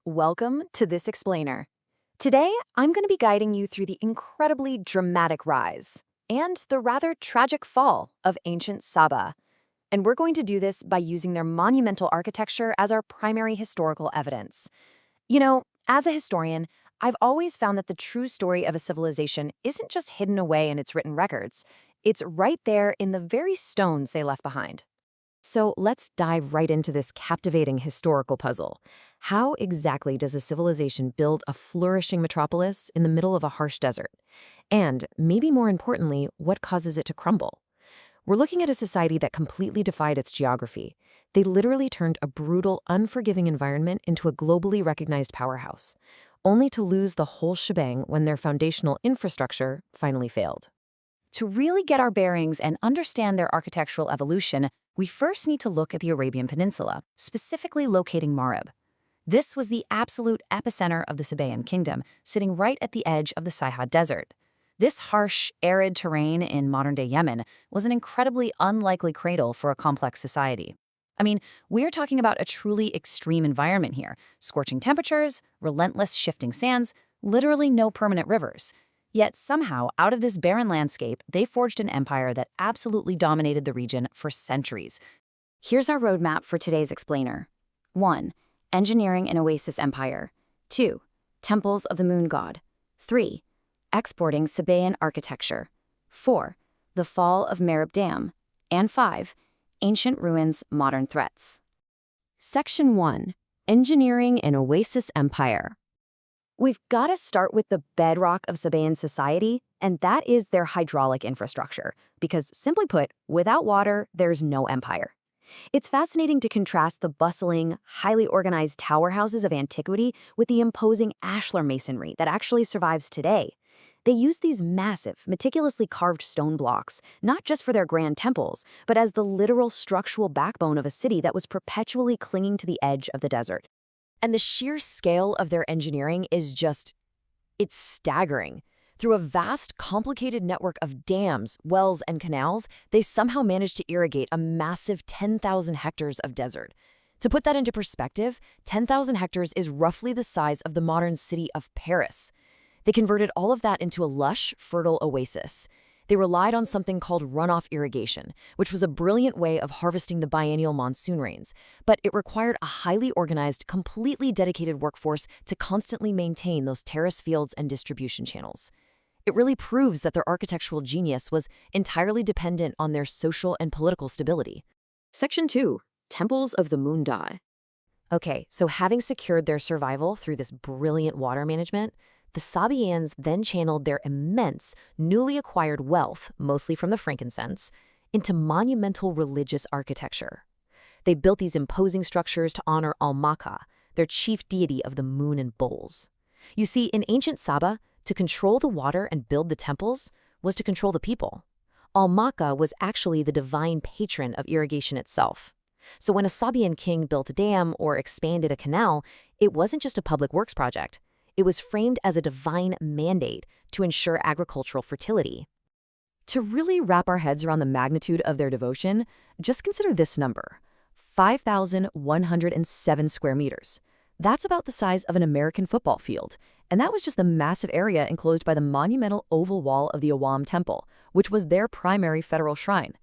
welcome to This Explainer. Today, I'm going to be guiding you through the incredibly dramatic rise and the rather tragic fall of ancient Saba. And we're going to do this by using their monumental architecture as our primary historical evidence. You know, as a historian, I've always found that the true story of a civilization isn't just hidden away in its written records. It's right there in the very stones they left behind. So let's dive right into this captivating historical puzzle. How exactly does a civilization build a flourishing metropolis in the middle of a harsh desert? And, maybe more importantly, what causes it to crumble? We're looking at a society that completely defied its geography. They literally turned a brutal, unforgiving environment into a globally recognized powerhouse, only to lose the whole shebang when their foundational infrastructure finally failed. To really get our bearings and understand their architectural evolution, we first need to look at the Arabian Peninsula, specifically locating Marib. This was the absolute epicenter of the Sabaean Kingdom, sitting right at the edge of the Sahad Desert. This harsh, arid terrain in modern-day Yemen was an incredibly unlikely cradle for a complex society. I mean, we're talking about a truly extreme environment here: scorching temperatures, relentless shifting sands, literally no permanent rivers. Yet somehow, out of this barren landscape, they forged an empire that absolutely dominated the region for centuries. Here's our roadmap for today's explainer. 1. Engineering an oasis empire. 2. Temples of the moon god. 3. Exporting Sabaean architecture. 4. The fall of Marib Dam. And 5. Ancient ruins, modern threats. Section 1. Engineering an oasis empire. We've got to start with the bedrock of Sabaean society, and that is their hydraulic infrastructure, because simply put, without water, there's no empire. It's fascinating to contrast the bustling, highly organized tower houses of antiquity with the imposing ashlar masonry that actually survives today. They use these massive, meticulously carved stone blocks, not just for their grand temples, but as the literal structural backbone of a city that was perpetually clinging to the edge of the desert. And the sheer scale of their engineering is it's staggering. Through a vast, complicated network of dams, wells, and canals, they somehow managed to irrigate a massive 10,000 hectares of desert. To put that into perspective, 10,000 hectares is roughly the size of the modern city of Paris. They converted all of that into a lush, fertile oasis. They relied on something called runoff irrigation, which was a brilliant way of harvesting the biennial monsoon rains, but it required a highly organized, completely dedicated workforce to constantly maintain those terrace fields and distribution channels. It really proves that their architectural genius was entirely dependent on their social and political stability. Section 2. Temples of the moon god. Okay, so having secured their survival through this brilliant water management, the Sabaeans then channeled their immense, newly acquired wealth, mostly from the frankincense, into monumental religious architecture. They built these imposing structures to honor Al-Maka, their chief deity of the moon and bulls. You see, in ancient Saba, to control the water and build the temples was to control the people. Al-Maka was actually the divine patron of irrigation itself. So when a Sabaean king built a dam or expanded a canal, it wasn't just a public works project. It was framed as a divine mandate to ensure agricultural fertility. To really wrap our heads around the magnitude of their devotion, just consider this number: 5,107 square meters. That's about the size of an American football field, and that was just the massive area enclosed by the monumental oval wall of the Awam Temple, which was their primary federal shrine.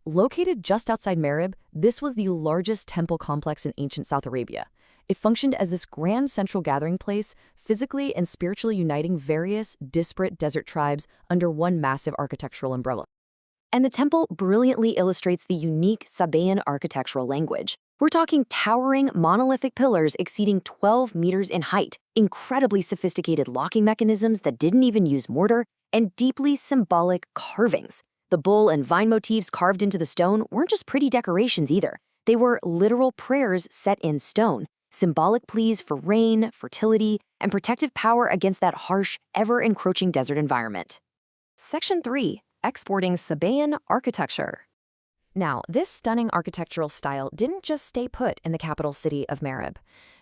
Located just outside Marib, this was the largest temple complex in ancient South Arabia. It functioned as this grand central gathering place, physically and spiritually uniting various disparate desert tribes under one massive architectural umbrella. And the temple brilliantly illustrates the unique Sabaean architectural language. We're talking towering, monolithic pillars exceeding 12 meters in height, incredibly sophisticated locking mechanisms that didn't even use mortar, and deeply symbolic carvings. The bull and vine motifs carved into the stone weren't just pretty decorations either. They were literal prayers set in stone, symbolic pleas for rain, fertility, and protective power against that harsh, ever-encroaching desert environment. Section 3. Exporting Sabaean architecture. Now, this stunning architectural style didn't just stay put in the capital city of Marib.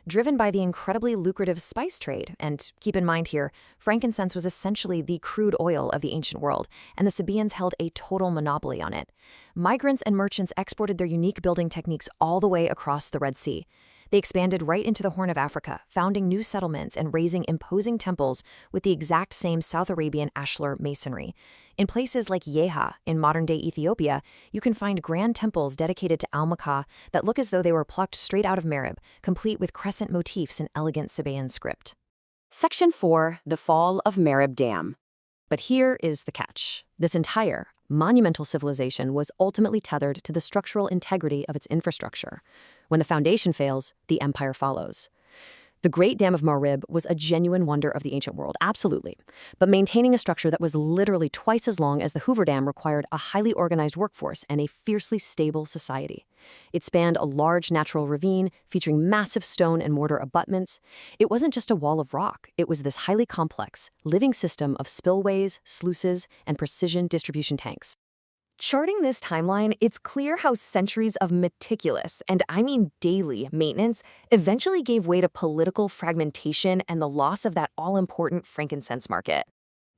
Driven by the incredibly lucrative spice trade, and keep in mind here, frankincense was essentially the crude oil of the ancient world, and the Sabaeans held a total monopoly on it. Migrants and merchants exported their unique building techniques all the way across the Red Sea. They expanded right into the Horn of Africa, founding new settlements and raising imposing temples with the exact same South Arabian ashlar masonry. In places like Yeha, in modern-day Ethiopia, you can find grand temples dedicated to Al-Makah that look as though they were plucked straight out of Marib, complete with crescent motifs in elegant Sabaean script. Section 4. The Fall of Marib Dam. But here is the catch. This entire, monumental civilization was ultimately tethered to the structural integrity of its infrastructure. When the foundation fails, the empire follows. The Great Dam of Marib was a genuine wonder of the ancient world, absolutely. But maintaining a structure that was literally twice as long as the Hoover Dam required a highly organized workforce and a fiercely stable society. It spanned a large natural ravine featuring massive stone and mortar abutments. It wasn't just a wall of rock. It was this highly complex, living system of spillways, sluices, and precision distribution tanks. Charting this timeline, it's clear how centuries of meticulous, and I mean daily, maintenance eventually gave way to political fragmentation and the loss of that all-important frankincense market.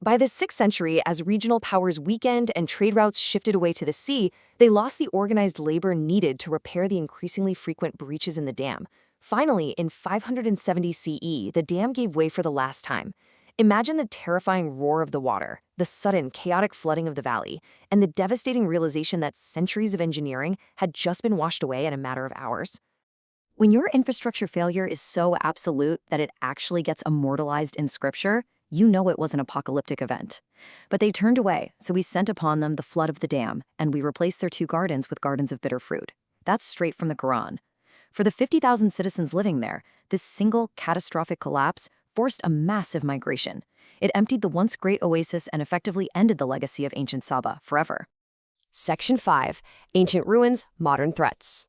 By the 6th century, as regional powers weakened and trade routes shifted away to the sea, they lost the organized labor needed to repair the increasingly frequent breaches in the dam. Finally, in 570 CE, the dam gave way for the last time. Imagine the terrifying roar of the water, the sudden, chaotic flooding of the valley, and the devastating realization that centuries of engineering had just been washed away in a matter of hours. When your infrastructure failure is so absolute that it actually gets immortalized in scripture, you know it was an apocalyptic event. But they turned away, so we sent upon them the flood of the dam, and we replaced their 2 gardens with gardens of bitter fruit. That's straight from the Quran. For the 50,000 citizens living there, this single catastrophic collapse forced a massive migration. It emptied the once great oasis and effectively ended the legacy of ancient Saba forever. Section 5. Ancient Ruins, Modern Threats.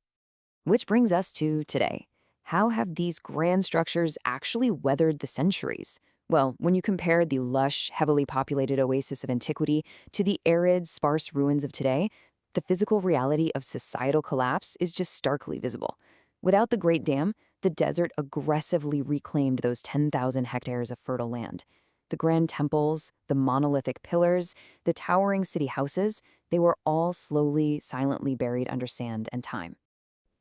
Which brings us to today. How have these grand structures actually weathered the centuries? Well, when you compare the lush, heavily populated oasis of antiquity to the arid, sparse ruins of today, the physical reality of societal collapse is just starkly visible. Without the Great Dam, the desert aggressively reclaimed those 10,000 hectares of fertile land. The grand temples, the monolithic pillars, the towering city houses, they were all slowly, silently buried under sand and time.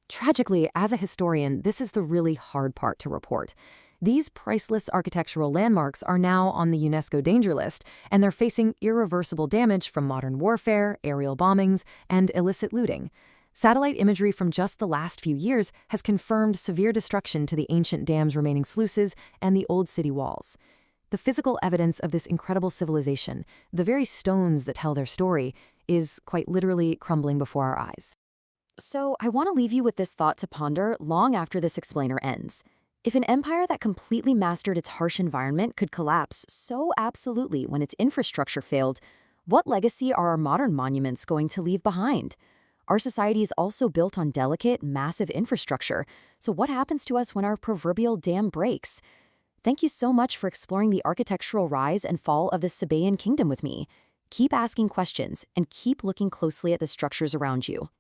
Tragically, as a historian, this is the really hard part to report. These priceless architectural landmarks are now on the UNESCO danger list, and they're facing irreversible damage from modern warfare, aerial bombings, and illicit looting. Satellite imagery from just the last few years has confirmed severe destruction to the ancient dam's remaining sluices and the old city walls. The physical evidence of this incredible civilization, the very stones that tell their story, is quite literally crumbling before our eyes. So I want to leave you with this thought to ponder long after this explainer ends. If an empire that completely mastered its harsh environment could collapse so absolutely when its infrastructure failed, what legacy are our modern monuments going to leave behind? Our society is also built on delicate, massive infrastructure, so what happens to us when our proverbial dam breaks? Thank you so much for exploring the architectural rise and fall of the Sabaean Kingdom with me. Keep asking questions and keep looking closely at the structures around you.